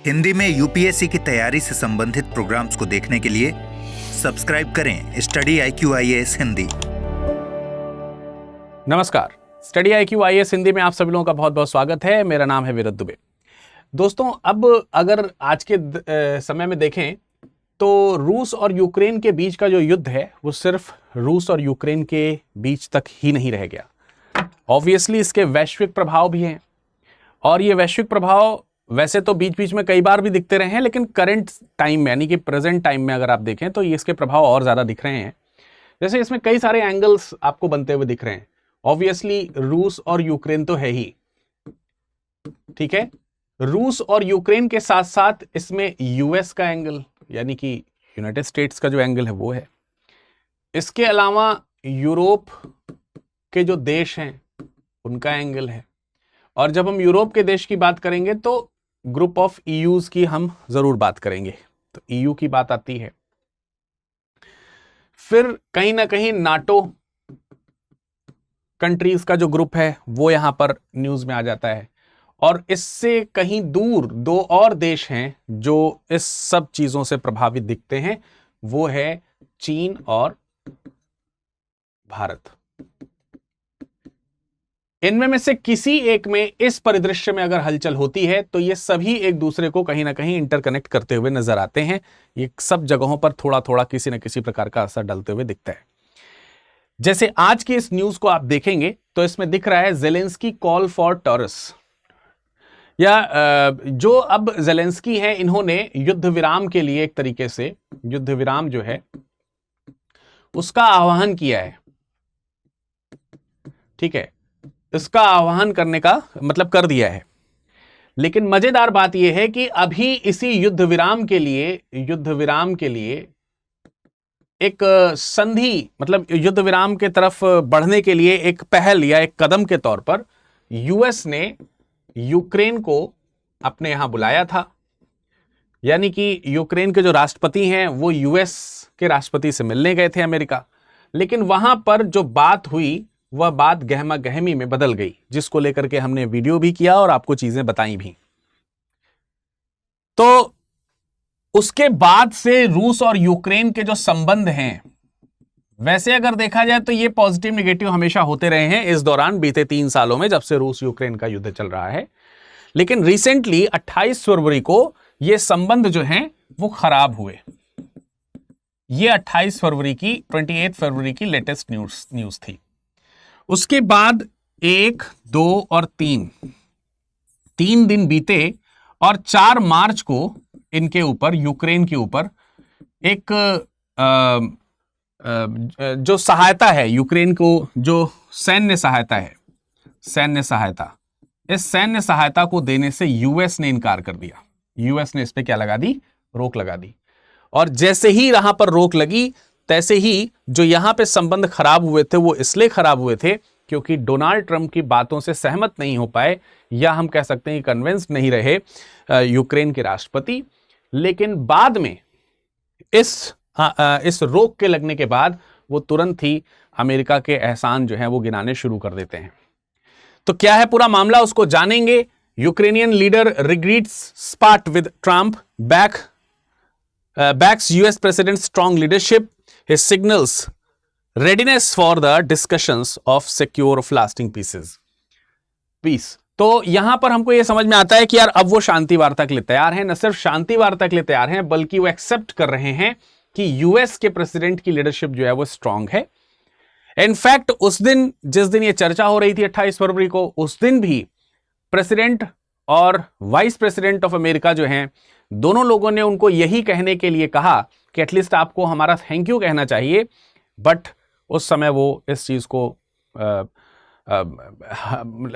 हिंदी में यूपीएससी की तैयारी से संबंधित प्रोग्राम्स को देखने के लिए सब्सक्राइब करें स्टडी IQ IAS हिंदी। नमस्कार, स्टडी IQ IAS हिंदी में आप सभी लोगों का बहुत बहुत स्वागत है। मेरा नाम है विरत दुबे। दोस्तों, अब अगर आज के समय में देखें तो रूस और यूक्रेन के बीच का जो युद्ध है वो सिर्फ रूस और यूक्रेन के बीच तक ही नहीं रह गया। ऑब्वियसली इसके वैश्विक प्रभाव भी हैं और ये वैश्विक प्रभाव वैसे तो बीच बीच में कई बार भी दिखते रहे हैं, लेकिन करंट टाइम में यानी कि प्रेजेंट टाइम में अगर आप देखें तो ये इसके प्रभाव और ज्यादा दिख रहे हैं। जैसे इसमें कई सारे एंगल्स आपको बनते हुए दिख रहे हैं। ऑब्वियसली रूस और यूक्रेन तो है ही, ठीक है। रूस और यूक्रेन के साथ साथ इसमें यूएस का एंगल यानी कि यूनाइटेड स्टेट्स का जो एंगल है वो है। इसके अलावा यूरोप के जो देश हैं उनका एंगल है, और जब हम यूरोप के देश की बात करेंगे तो ग्रुप ऑफ ईयूज की हम जरूर बात करेंगे, तो ईयू की बात आती है। फिर कहीं ना कहीं नाटो कंट्रीज का जो ग्रुप है वो यहां पर न्यूज में आ जाता है, और इससे कहीं दूर दो और देश हैं जो इस सब चीजों से प्रभावित दिखते हैं, वो है चीन और भारत। इनमें में से किसी एक में इस परिदृश्य में अगर हलचल होती है तो ये सभी एक दूसरे को कहीं ना कहीं इंटरकनेक्ट करते हुए नजर आते हैं। ये सब जगहों पर थोड़ा थोड़ा किसी न किसी प्रकार का असर डलते हुए दिखता है। जैसे आज की इस न्यूज को आप देखेंगे तो इसमें दिख रहा है जेलेंस्की कॉल फॉर टॉरस, या जो अब जेलेंस्की है इन्होंने युद्ध विराम के लिए एक तरीके से युद्ध विराम जो है उसका आह्वान किया है, ठीक है। इसका आह्वान करने का मतलब कर दिया है। लेकिन मजेदार बात यह है कि अभी इसी युद्ध विराम के लिए एक संधि मतलब युद्ध विराम के तरफ बढ़ने के लिए एक पहल या एक कदम के तौर पर यूएस ने यूक्रेन को अपने यहां बुलाया था। यानी कि यूक्रेन के जो राष्ट्रपति हैं वो यूएस के राष्ट्रपति से मिलने गए थे अमेरिका, लेकिन वहां पर जो बात हुई वह बात गहमा गहमी में बदल गई, जिसको लेकर के हमने वीडियो भी किया और आपको चीजें बताई भी। तो उसके बाद से रूस और यूक्रेन के जो संबंध हैं, वैसे अगर देखा जाए तो ये पॉजिटिव नेगेटिव हमेशा होते रहे हैं इस दौरान बीते 3 सालों में, जब से रूस यूक्रेन का युद्ध चल रहा है। लेकिन रिसेंटली 28 फरवरी को ये संबंध जो हैं वो खराब हुए। ये 28 फरवरी की लेटेस्ट न्यूज थी। उसके बाद 1, 2 और 3 दिन बीते और 4 मार्च को इनके ऊपर यूक्रेन के ऊपर एक जो सहायता है यूक्रेन को, जो सैन्य सहायता है, इस सैन्य सहायता को देने से यूएस ने इनकार कर दिया। यूएस ने इस पे क्या लगा दी? रोक लगा दी। और जैसे ही यहां पर रोक लगी तैसे ही जो यहां पे संबंध खराब हुए थे वो इसलिए खराब हुए थे क्योंकि डोनाल्ड ट्रंप की बातों से सहमत नहीं हो पाए, या हम कह सकते हैं कन्विंस्ड नहीं रहे यूक्रेन के राष्ट्रपति। लेकिन बाद में इस रोक के लगने के बाद वो तुरंत ही अमेरिका के एहसान जो हैं वो गिनाने शुरू कर देते हैं। तो क्या है पूरा मामला, उसको जानेंगे। Ukrainian leader regrets spot with Trump, backs US president's strong leadership. He signals readiness for the discussions of secure of lasting peace. तो यहां पर हमको यह समझ में आता है कि यार अब वो शांति वार्ता के लिए तैयार हैं। न सिर्फ शांति वार्ता के लिए तैयार हैं बल्कि वो एक्सेप्ट कर रहे हैं कि यूएस के प्रेसिडेंट की लीडरशिप जो है वो स्ट्रांग है। इनफैक्ट उस दिन जिस दिन ये चर्चा हो रही थी 28 फरवरी को, उस दिन भी प्रेसिडेंट और वाइस प्रेसिडेंट ऑफ अमेरिका जो हैं दोनों लोगों ने उनको यही कहने के लिए कहा कि एटलीस्ट आपको हमारा थैंक यू कहना चाहिए, बट उस समय वो इस चीज को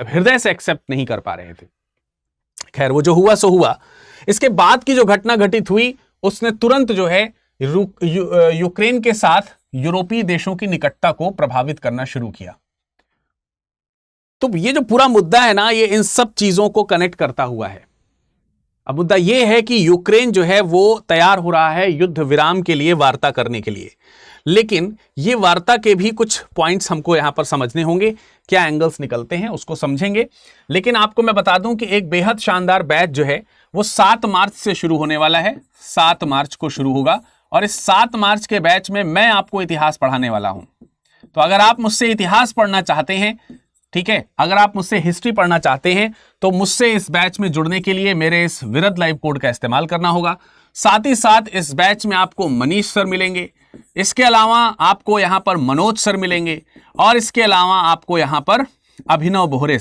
हृदय से एक्सेप्ट नहीं कर पा रहे थे। खैर, वो जो हुआ सो हुआ। इसके बाद की जो घटना घटित हुई उसने तुरंत जो है यूक्रेन के साथ यूरोपीय देशों की निकटता को प्रभावित करना शुरू किया। तो ये जो पूरा मुद्दा है ना, ये इन सब चीजों को कनेक्ट करता हुआ है। अब मुद्दा यह है कि यूक्रेन जो है वो तैयार हो रहा है युद्ध विराम के लिए, वार्ता करने के लिए, लेकिन ये वार्ता के भी कुछ पॉइंट्स हमको यहां पर समझने होंगे, क्या एंगल्स निकलते हैं उसको समझेंगे। लेकिन आपको मैं बता दूं कि एक बेहद शानदार बैच जो है वो 7 मार्च से शुरू होने वाला है, 7 मार्च को शुरू होगा, और इस 7 मार्च के बैच में मैं आपको इतिहास पढ़ाने वाला हूं। तो अगर आप मुझसे इतिहास पढ़ना चाहते हैं, ठीक है, अगर आप मुझसे हिस्ट्री पढ़ना चाहते हैं तो मुझसे इस बैच में जुड़ने के लिए मेरे इस विरद लाइव कोड का इस्तेमाल करना होगा। साथ ही साथ इस बैच में आपको मनीष सर मिलेंगे, इसके अलावा आपको यहां पर मनोज सर मिलेंगे, और इसके अलावा आपको यहां पर अभिनव बोहरे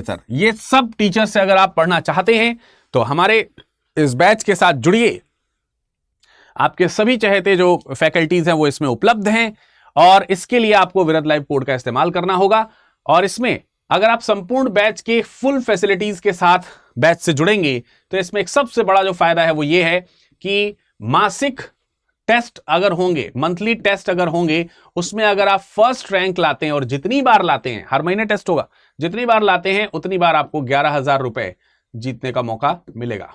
सर, ये सब टीचर से अगर आप पढ़ना चाहते हैं तो हमारे इस बैच के साथ जुड़िए। आपके सभी चहेते जो फैकल्टीज हैं वो इसमें उपलब्ध हैं, और इसके लिए आपको विरद लाइव कोड का इस्तेमाल करना होगा। और इसमें अगर आप संपूर्ण बैच के फुल फैसिलिटीज के साथ बैच से जुड़ेंगे तो इसमें एक सबसे बड़ा जो फायदा है वो ये है कि मासिक टेस्ट अगर होंगे, मंथली टेस्ट अगर होंगे, उसमें अगर आप फर्स्ट रैंक लाते हैं, और जितनी बार लाते हैं, हर महीने टेस्ट होगा, जितनी बार लाते हैं उतनी बार आपको 11,000 रुपए जीतने का मौका मिलेगा।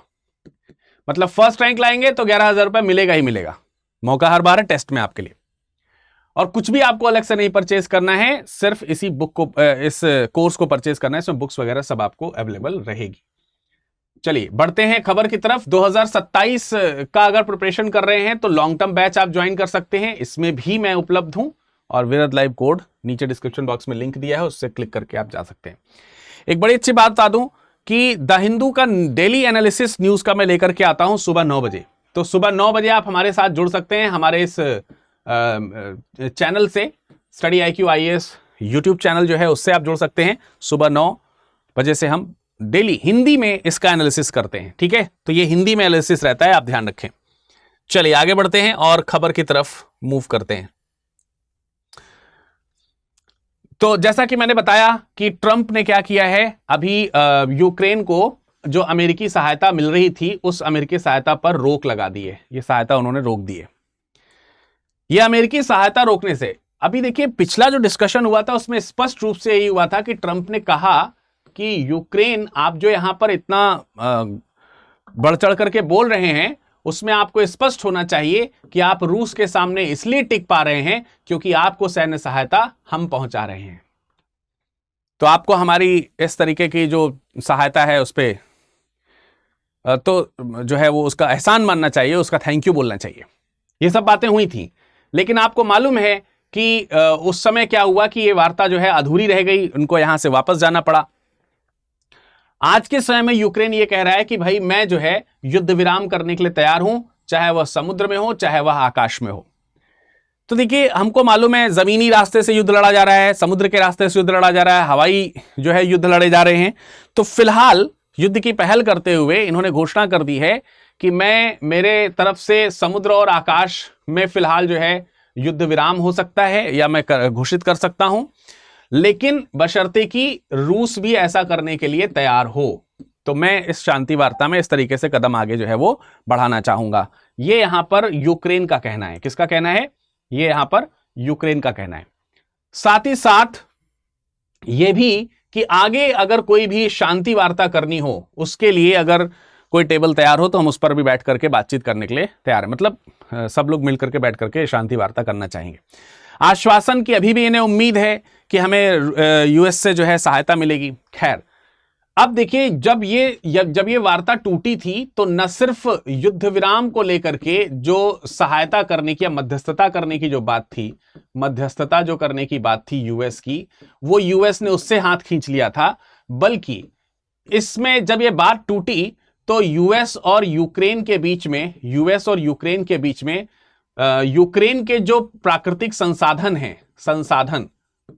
मतलब फर्स्ट रैंक लाएंगे तो 11,000 रुपए मिलेगा ही मिलेगा, मौका हर बार है टेस्ट में आपके लिए। और कुछ भी आपको अलग से नहीं परचेज करना है, सिर्फ इसी बुक को, इस कोर्स को परचेज करना है, इसमें बुक्स वगैरह सब आपको अवेलेबल रहेगी। चलिए बढ़ते हैं खबर की तरफ। 2027 का अगर प्रिपरेशन कर रहे हैं तो लॉन्ग टर्म बैच आप ज्वाइन कर सकते हैं, इसमें भी मैं उपलब्ध हूं, और विरद लाइव कोड नीचे डिस्क्रिप्शन बॉक्स में लिंक दिया है, उससे क्लिक करके आप जा सकते हैं। एक बड़ी अच्छी बात बता दूं कि द हिंदू का डेली एनालिसिस न्यूज का मैं लेकर के आता हूं सुबह 9 बजे। तो सुबह 9 बजे आप हमारे साथ जुड़ सकते हैं, हमारे इस चैनल से, study IQ IAS YouTube channel जो है उससे आप जुड़ सकते हैं। सुबह 9 बजे से हम डेली हिंदी में इसका एनालिसिस करते हैं, ठीक है, तो ये हिंदी में एनालिसिस रहता है, आप ध्यान रखें। चलिए आगे बढ़ते हैं और खबर की तरफ मूव करते हैं। तो जैसा कि मैंने बताया कि ट्रंप ने क्या किया है, अभी यूक्रेन को जो अमेरिकी सहायता मिल रही थी उस अमेरिकी सहायता पर रोक लगा दी है, ये सहायता उन्होंने रोक दी है। ये अमेरिकी सहायता रोकने से, अभी देखिए पिछला जो डिस्कशन हुआ था उसमें स्पष्ट रूप से यही हुआ था कि ट्रंप ने कहा कि यूक्रेन, आप जो यहां पर इतना बढ़ चढ़ करके बोल रहे हैं उसमें आपको स्पष्ट होना चाहिए कि आप रूस के सामने इसलिए टिक पा रहे हैं क्योंकि आपको सैन्य सहायता हम पहुंचा रहे हैं, तो आपको हमारी इस तरीके की जो सहायता है उस पर तो जो है वो उसका एहसान मानना चाहिए, उसका थैंक यू बोलना चाहिए। ये सब बातें हुई थी, लेकिन आपको मालूम है कि उस समय क्या हुआ कि ये वार्ता जो है अधूरी रह गई, उनको यहां से वापस जाना पड़ा। आज के समय में यूक्रेन ये कह रहा है कि भाई मैं जो है युद्ध विराम करने के लिए तैयार हूं, चाहे वह समुद्र में हो चाहे वह आकाश में हो। तो देखिए हमको मालूम है जमीनी रास्ते से युद्ध लड़ा जा रहा है, समुद्र के रास्ते से युद्ध लड़ा जा रहा है, हवाई जो है युद्ध लड़े जा रहे हैं। तो फिलहाल युद्ध की पहल करते हुए इन्होंने घोषणा कर दी है कि मैं, मेरे तरफ से समुद्र और आकाश में फिलहाल जो है युद्ध विराम हो सकता है या मैं घोषित कर सकता हूं, लेकिन बशर्ते कि रूस भी ऐसा करने के लिए तैयार हो। तो मैं इस शांति वार्ता में इस तरीके से कदम आगे जो है वो बढ़ाना चाहूंगा। ये यहां पर यूक्रेन का कहना है। किसका कहना है? ये यहां पर यूक्रेन का कहना है। साथ ही साथ ये भी कि आगे अगर कोई भी शांति वार्ता करनी हो, उसके लिए अगर कोई टेबल तैयार हो तो हम उस पर भी बैठ करके बातचीत करने के लिए तैयार है। मतलब सब लोग मिलकर के बैठ करके शांति वार्ता करना चाहेंगे। आश्वासन की अभी भी इन्हें उम्मीद है कि हमें यूएस से जो है सहायता मिलेगी। खैर अब देखिए जब ये वार्ता टूटी थी तो न सिर्फ युद्ध विराम को लेकर के जो सहायता करने की या मध्यस्थता करने की जो बात थी, मध्यस्थता जो करने की बात थी यूएस की, वो यूएस ने उससे हाथ खींच लिया था, बल्कि इसमें जब ये बात टूटी तो यूएस और यूक्रेन के बीच में यूक्रेन के जो प्राकृतिक संसाधन हैं,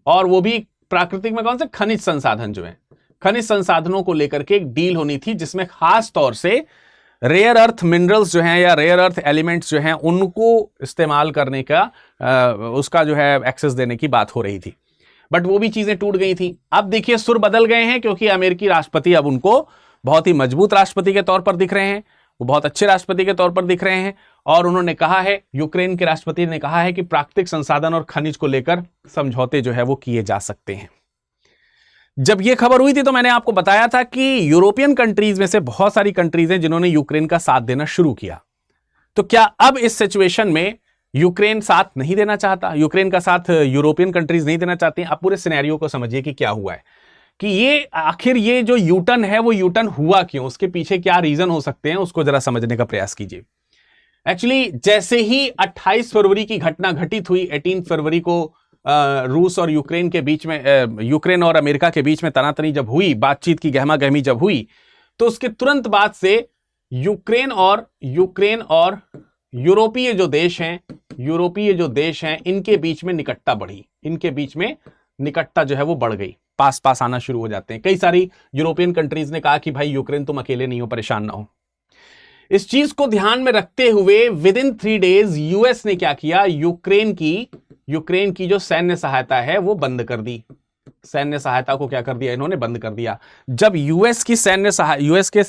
और वो भी प्राकृतिक में कौन से खनिज संसाधन जो हैं, खनिज संसाधनों को लेकर के एक डील होनी थी, जिसमें खास तौर से रेयर अर्थ मिनरल्स जो हैं या रेयर अर्थ एलिमेंट्स जो हैं उनको इस्तेमाल करने का उसका जो है एक्सेस देने की बात हो रही थी। बट वो भी चीजें टूट गई थी। अब देखिए सुर बदल गए हैं, क्योंकि अमेरिकी राष्ट्रपति अब उनको बहुत ही मजबूत राष्ट्रपति के तौर पर दिख रहे हैं, वो बहुत अच्छे राष्ट्रपति के तौर पर दिख रहे हैं, और उन्होंने कहा है, यूक्रेन के राष्ट्रपति ने कहा है कि प्राकृतिक संसाधन और खनिज को लेकर समझौते जो है वो किए जा सकते हैं। जब ये खबर हुई थी तो मैंने आपको बताया था कि यूरोपियन कंट्रीज में से बहुत सारी कंट्रीज हैं जिन्होंने यूक्रेन का साथ देना शुरू किया। तो क्या अब इस सिचुएशन में यूक्रेन साथ नहीं देना चाहता, यूक्रेन का साथ यूरोपियन कंट्रीज नहीं देना चाहती हैं। आप पूरे सिनेरियो को समझिए कि क्या हुआ है, कि ये आखिर ये जो यूटर्न है वो यूटर्न हुआ क्यों, उसके पीछे क्या रीजन हो सकते हैं, उसको जरा समझने का प्रयास कीजिए। एक्चुअली जैसे ही 28 फरवरी की घटना घटित हुई, 18 फरवरी को रूस और यूक्रेन के बीच में, यूक्रेन और अमेरिका के बीच में तनातनी जब हुई, बातचीत की गहमा गहमी जब हुई, तो उसके तुरंत बाद से यूक्रेन और यूरोपीय जो देश हैं इनके बीच में निकटता बढ़ी, इनके बीच में निकटता जो है वो बढ़ गई, पास पास आना शुरू हो जाते हैं। कई सारी यूरोपियन कंट्रीज ने कहा कि भाई यूक्रेन तुम अकेले नहीं हो, परेशान ना हो। इस चीज को ध्यान में रखते हुए विद इन 3 डेज यूएस ने क्या किया, यूक्रेन की जो सैन्य सहायता है वो बंद कर दी। सैन्य सहायता को क्या कर दिया इन्होंने, बंद कर दिया। जब यूएस के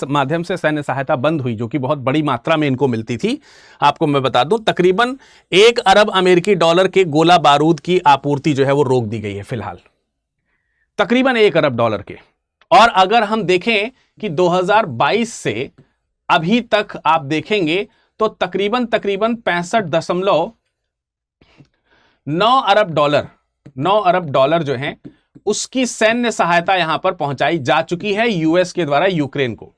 माध्यम से सैन्य सहायता बंद हुई, जो कि बहुत बड़ी मात्रा में इनको मिलती थी, आपको मैं बता दूं तकरीबन 1 अरब अमेरिकी डॉलर के गोला बारूद की आपूर्ति जो है वो रोक दी गई है फिलहाल, तकरीबन 1 अरब डॉलर के। और अगर हम देखें कि 2022 से अभी तक आप देखेंगे तो तकरीबन 65.9 अरब डॉलर जो है उसकी सैन्य सहायता यहां पर पहुंचाई जा चुकी है यूएस के द्वारा यूक्रेन को।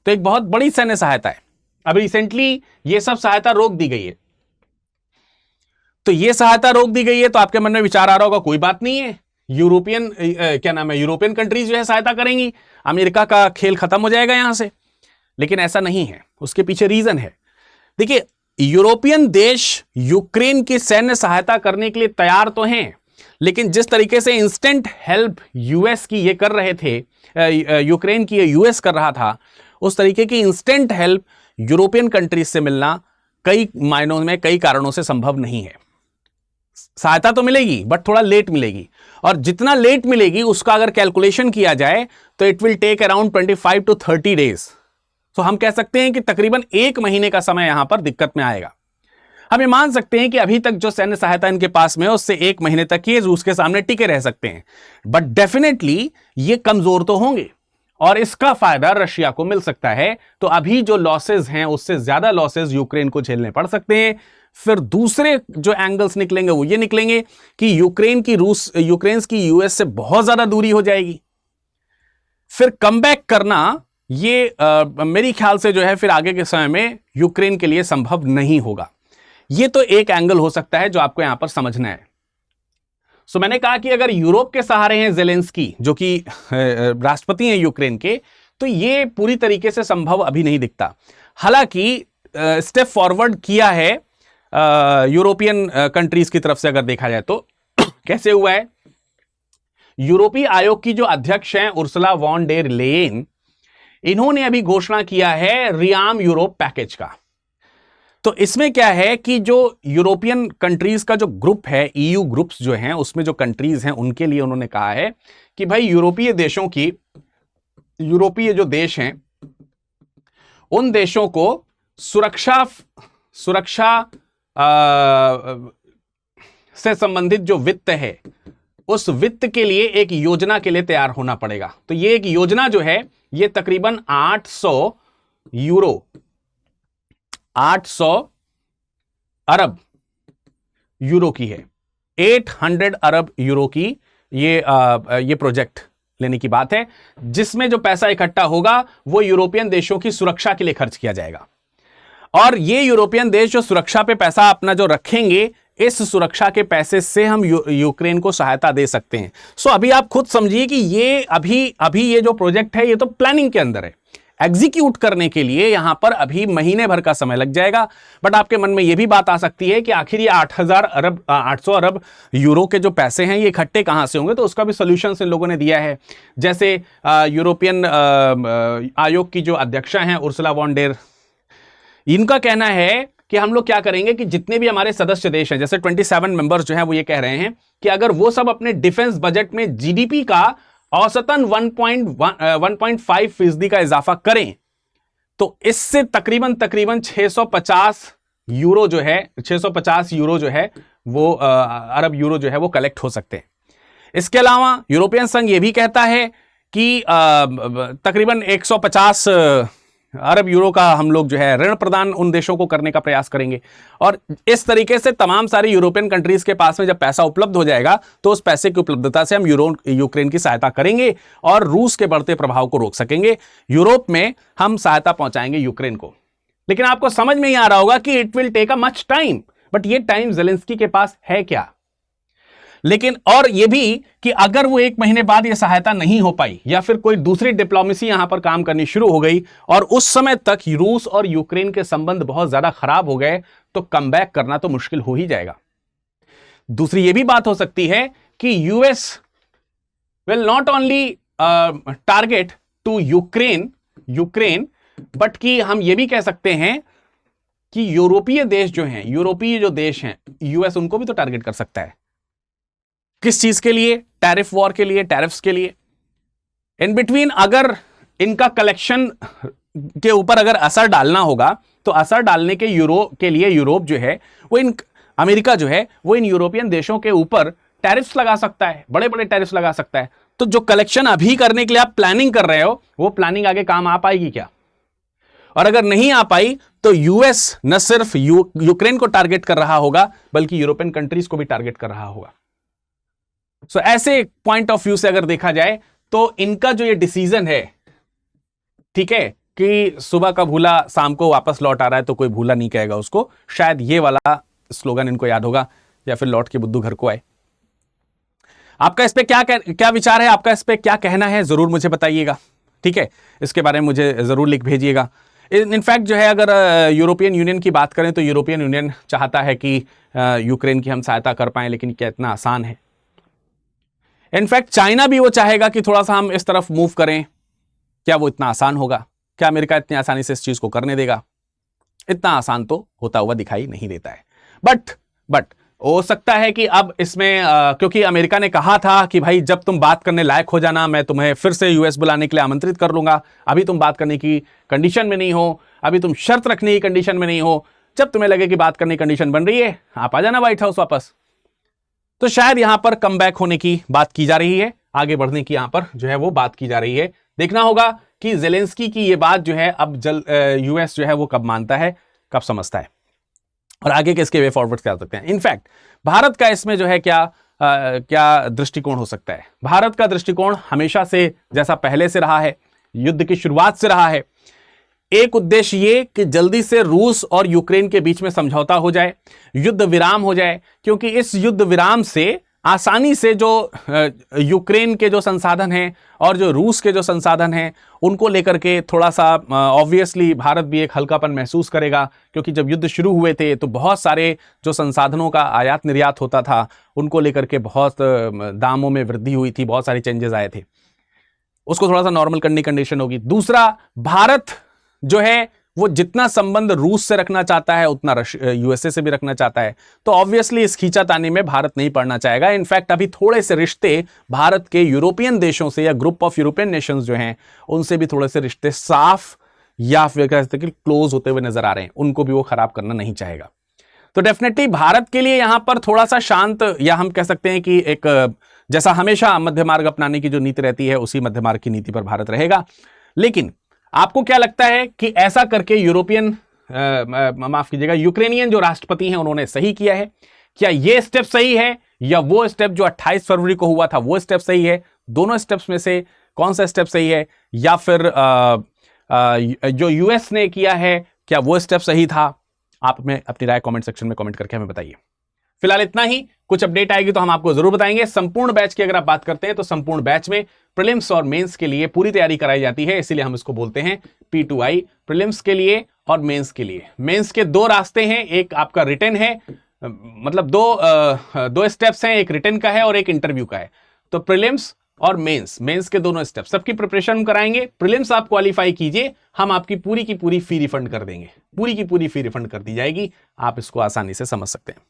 तो एक बहुत बड़ी सैन्य सहायता है। अब रिसेंटली ये सब सहायता रोक दी गई है। तो ये सहायता रोक दी गई है तो आपके मन में विचार आ रहा होगा कोई बात नहीं है, यूरोपियन कंट्रीज जो है सहायता करेंगी, अमेरिका का खेल खत्म हो जाएगा यहां से। लेकिन ऐसा नहीं है, उसके पीछे रीजन है। देखिए, यूरोपियन देश यूक्रेन की सैन्य सहायता करने के लिए तैयार तो हैं, लेकिन जिस तरीके से इंस्टेंट हेल्प यूएस की ये कर रहे थे, यूक्रेन की यूएस कर रहा था, उस तरीके की इंस्टेंट हेल्प यूरोपियन कंट्रीज से मिलना कई मायनों में, कई कारणों से संभव नहीं है। सहायता तो मिलेगी बट थोड़ा लेट मिलेगी, और जितना लेट मिलेगी उसका अगर कैलकुलेशन किया जाए तो it will take around 25 to 30 days. तो हम कह सकते हैं कि तकरीबन 1 महीने का समय यहां पर दिक्कत में आएगा। हम ये मान सकते हैं कि अभी तक जो सैन्य सहायता इनके पास में है उससे 1 महीने तक ये रूस के सामने टिके रह सकते हैं, बट डेफिनेटली ये कमजोर तो होंगे और इसका फायदा रशिया को मिल सकता है। तो अभी जो लॉसेज हैं उससे ज्यादा लॉसेज यूक्रेन को झेलने पड़ सकते हैं। फिर दूसरे जो एंगल्स निकलेंगे वो ये निकलेंगे कि यूक्रेन की यूएस से बहुत ज्यादा दूरी हो जाएगी। फिर कमबैक करना ये मेरी ख्याल से जो है फिर आगे के समय में यूक्रेन के लिए संभव नहीं होगा। ये तो एक एंगल हो सकता है जो आपको यहां पर समझना है। सो मैंने कहा कि अगर यूरोप के सहारे हैं ज़ेलेंस्की, जो कि राष्ट्रपति हैं यूक्रेन के, तो ये पूरी तरीके से संभव अभी नहीं दिखता। हालांकि स्टेप फॉरवर्ड किया है यूरोपियन कंट्रीज की तरफ से अगर देखा जाए तो कैसे हुआ है। यूरोपीय आयोग की जो अध्यक्ष हैं उर्सुला वॉन डेर लेयेन, इन्होंने अभी घोषणा किया है रियाम यूरोप पैकेज का। तो इसमें क्या है कि जो यूरोपियन कंट्रीज का जो ग्रुप है, ईयू ग्रुप्स जो हैं, उसमें जो कंट्रीज हैं उनके लिए उन्होंने कहा है कि भाई यूरोपीय जो देश हैं उन देशों को सुरक्षा से संबंधित जो वित्त है उस वित्त के लिए एक योजना के लिए तैयार होना पड़ेगा। तो ये एक योजना जो है ये तकरीबन 800 अरब यूरो की है। 800 अरब यूरो की ये प्रोजेक्ट लेने की बात है, जिसमें जो पैसा इकट्ठा होगा वो यूरोपियन देशों की सुरक्षा के लिए खर्च किया जाएगा। और ये यूरोपियन देश जो सुरक्षा पे पैसा अपना जो रखेंगे, इस सुरक्षा के पैसे से हम यूक्रेन को सहायता दे सकते हैं। सो अभी आप खुद समझिए कि ये अभी ये जो प्रोजेक्ट है ये तो प्लानिंग के अंदर है। एग्जीक्यूट करने के लिए यहां पर अभी महीने भर का समय लग जाएगा। बट आपके मन में यह भी बात आ सकती है कि आखिर ये 800 अरब यूरो के जो पैसे हैं ये इकट्ठे कहां से होंगे। तो उसका भी सोल्यूशन इन लोगों ने दिया है। जैसे यूरोपियन आयोग की जो अध्यक्षा हैं उर्सुला वॉन डेर, इनका कहना है कि हम लोग क्या करेंगे कि जितने भी हमारे सदस्य देश हैं, जैसे 27 मेंबर्स जो हैं, वो ये कह रहे हैं कि अगर वो सब अपने डिफेंस बजट में जीडीपी का औसतन 1.5% का इजाफा करें तो इससे तकरीबन 650 यूरो जो है वो अरब यूरो जो है वो कलेक्ट हो सकते हैं। इसके अलावा यूरोपियन संघ ये भी कहता है कि तकरीबन 150 अरब यूरो का हम लोग जो है ऋण प्रदान उन देशों को करने का प्रयास करेंगे। और इस तरीके से तमाम सारी यूरोपियन कंट्रीज के पास में जब पैसा उपलब्ध हो जाएगा तो उस पैसे की उपलब्धता से हम यूक्रेन की सहायता करेंगे और रूस के बढ़ते प्रभाव को रोक सकेंगे। यूरोप में हम सहायता पहुंचाएंगे यूक्रेन को। लेकिन आपको समझ में ही आ रहा होगा कि it will take a much time, but ये टाइम ज़ेलेंस्की के पास है क्या? लेकिन और ये भी कि अगर वो 1 महीने बाद ये सहायता नहीं हो पाई या फिर कोई दूसरी डिप्लोमेसी यहां पर काम करनी शुरू हो गई और उस समय तक रूस और यूक्रेन के संबंध बहुत ज्यादा खराब हो गए तो कमबैक करना तो मुश्किल हो ही जाएगा। दूसरी ये भी बात हो सकती है कि US will not only target to Ukraine but कि हम ये भी कह सकते हैं कि यूरोपीय देश हैं यूएस उनको भी तो टारगेट कर सकता है। किस चीज के लिए? टैरिफ वॉर के लिए, टैरिफ्स के लिए। इन बिटवीन अगर इनका कलेक्शन के ऊपर अगर असर डालना होगा तो असर डालने के लिए यूरोप जो है वो अमेरिका जो है वो इन यूरोपियन देशों के ऊपर टैरिफ्स लगा सकता है, बड़े बड़े टैरिफ्स लगा सकता है। तो जो कलेक्शन अभी करने के लिए आप प्लानिंग कर रहे हो वो प्लानिंग आगे काम आ पाएगी क्या? और अगर नहीं आ पाई तो यूएस न सिर्फ यूक्रेन को टारगेट कर रहा होगा बल्कि यूरोपियन कंट्रीज को भी टारगेट कर रहा होगा। सो ऐसे पॉइंट ऑफ व्यू से अगर देखा जाए तो इनका जो ये डिसीजन है, ठीक है, कि सुबह का भूला शाम को वापस लौट आ रहा है तो कोई भूला नहीं कहेगा उसको, शायद ये वाला स्लोगन इनको याद होगा, या फिर लौट के बुद्धू घर को आए। आपका इस पे क्या विचार है, आपका इस पे क्या कहना है, जरूर मुझे बताइएगा। ठीक है, इसके बारे में मुझे जरूर लिख भेजिएगा। इनफैक्ट जो है अगर यूरोपियन यूनियन की बात करें तो यूरोपियन यूनियन चाहता है कि यूक्रेन की हम सहायता कर पाएं, लेकिन क्या इतना आसान है? इनफैक्ट चाइना भी वो चाहेगा कि थोड़ा सा हम इस तरफ मूव करें, क्या वो इतना आसान होगा? क्या अमेरिका इतनी आसानी से इस चीज को करने देगा? इतना आसान तो होता हुआ दिखाई नहीं देता है। बट हो सकता है कि अब इसमें क्योंकि अमेरिका ने कहा था कि भाई जब तुम बात करने लायक हो जाना मैं तुम्हें फिर से यूएस बुलाने के लिए आमंत्रित कर लूंगा, अभी तुम बात करने की कंडीशन में नहीं हो, अभी तुम शर्त रखने की कंडीशन में नहीं हो, जब तुम्हें लगे कि बात करने की कंडीशन बन रही है आप आ जाना व्हाइट हाउस वापस। तो शायद यहां पर कमबैक होने की बात की जा रही है, आगे बढ़ने की यहां पर जो है वो बात की जा रही है। देखना होगा कि ज़ेलेंस्की की ये बात जो है अब यूएस जो है वो कब मानता है, कब समझता है, और आगे के इसके वे फॉरवर्ड कर सकते हैं। इनफैक्ट भारत का इसमें जो है क्या दृष्टिकोण हो सकता है? भारत का दृष्टिकोण हमेशा से जैसा पहले से रहा है, युद्ध की शुरुआत से रहा है, एक उद्देश्य ये कि जल्दी से रूस और यूक्रेन के बीच में समझौता हो जाए, युद्ध विराम हो जाए, क्योंकि इस युद्ध विराम से आसानी से जो यूक्रेन के जो संसाधन हैं और जो रूस के जो संसाधन हैं उनको लेकर के थोड़ा सा ऑब्वियसली भारत भी एक हल्कापन महसूस करेगा, क्योंकि जब युद्ध शुरू हुए थे तो बहुत सारे जो संसाधनों का आयात निर्यात होता था उनको लेकर के बहुत दामों में वृद्धि हुई थी, बहुत सारे चेंजेस आए थे, उसको थोड़ा सा नॉर्मल करने की कंडीशन होगी। दूसरा, भारत जो है वो जितना संबंध रूस से रखना चाहता है उतना यूएसए से भी रखना चाहता है, तो ऑब्वियसली इस खींचातानी में भारत नहीं पड़ना चाहेगा। इनफैक्ट अभी थोड़े से रिश्ते भारत के यूरोपियन देशों से या ग्रुप ऑफ यूरोपियन नेशंस जो हैं उनसे भी थोड़े से रिश्ते साफ या फिर कह सकते हैं कि क्लोज होते हुए नजर आ रहे हैं, उनको भी वो खराब करना नहीं चाहेगा। तो डेफिनेटली भारत के लिए यहां पर थोड़ा सा शांत, या हम कह सकते हैं कि एक जैसा हमेशा मध्य मार्ग अपनाने की जो नीति रहती है उसी मध्य मार्ग की नीति पर भारत रहेगा। लेकिन आपको क्या लगता है कि ऐसा करके यूक्रेनियन जो राष्ट्रपति हैं उन्होंने सही किया है? क्या ये स्टेप सही है या वो स्टेप जो 28 फरवरी को हुआ था वो स्टेप सही है? दोनों स्टेप्स में से कौन सा स्टेप सही है? या फिर जो यूएस ने किया है क्या वो स्टेप सही था? आप में अपनी राय कमेंट सेक्शन में कमेंट करके हमें बताइए। फिलहाल इतना ही, कुछ अपडेट आएगी तो हम आपको जरूर बताएंगे। संपूर्ण बैच की अगर आप बात करते हैं तो संपूर्ण बैच में प्रीलिम्स और मेंस के लिए पूरी तैयारी कराई जाती है, इसीलिए हम इसको बोलते हैं P2I, प्रीलिम्स के लिए और मेंस के लिए। मेंस के 2 रास्ते हैं, एक आपका रिटन है, मतलब दो स्टेप्स हैं, एक रिटन का है और एक इंटरव्यू का है। तो प्रीलिम्स और मेंस के दोनों स्टेप सबकी प्रिपरेशन कराएंगे। प्रीलिम्स आप क्वालिफाई कीजिए, हम आपकी पूरी की पूरी फी रिफंड कर देंगे, पूरी की पूरी फी रिफंड कर दी जाएगी। आप इसको आसानी से समझ सकते हैं।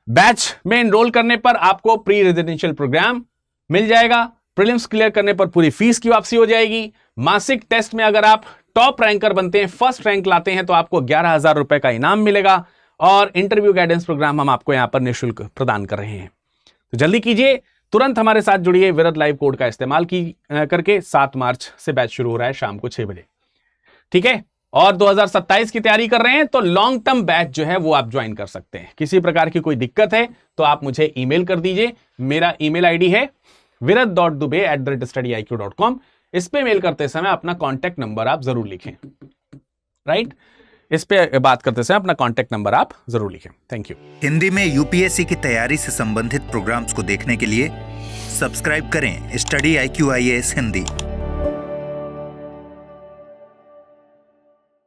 बैच में एनरोल करने पर आपको प्री रेजिडेंशियल प्रोग्राम मिल जाएगा, प्रीलिम्स क्लियर करने पर पूरी फीस की वापसी हो जाएगी। मासिक टेस्ट में अगर आप टॉप रैंकर बनते हैं, फर्स्ट रैंक लाते हैं, तो आपको 11,000 रुपए का इनाम मिलेगा, और इंटरव्यू गाइडेंस प्रोग्राम हम आपको यहां पर निःशुल्क प्रदान कर रहे हैं। तो जल्दी कीजिए, तुरंत हमारे साथ जुड़िए। विरद लाइव कोड का इस्तेमाल करके 7 मार्च से बैच शुरू हो रहा है शाम को 6 बजे। ठीक है, और 2027 की तैयारी कर रहे हैं तो लॉन्ग टर्म बैच जो है वो आप ज्वाइन कर सकते हैं। किसी प्रकार की कोई दिक्कत है तो आप मुझे ईमेल कर दीजिए। मेरा ईमेल आईडी है virad.dubey@studiiq.com। इस पे मेल करते समय अपना कॉन्टैक्ट नंबर आप जरूर लिखें। राइट, इस पे बात करते समय अपना कॉन्टैक्ट नंबर आप जरूर लिखें। Thank you. हिंदी में यूपीएससी की तैयारी से संबंधित प्रोग्राम्स को देखने के लिए सब्सक्राइब करें स्टडी IQ IAS हिंदी।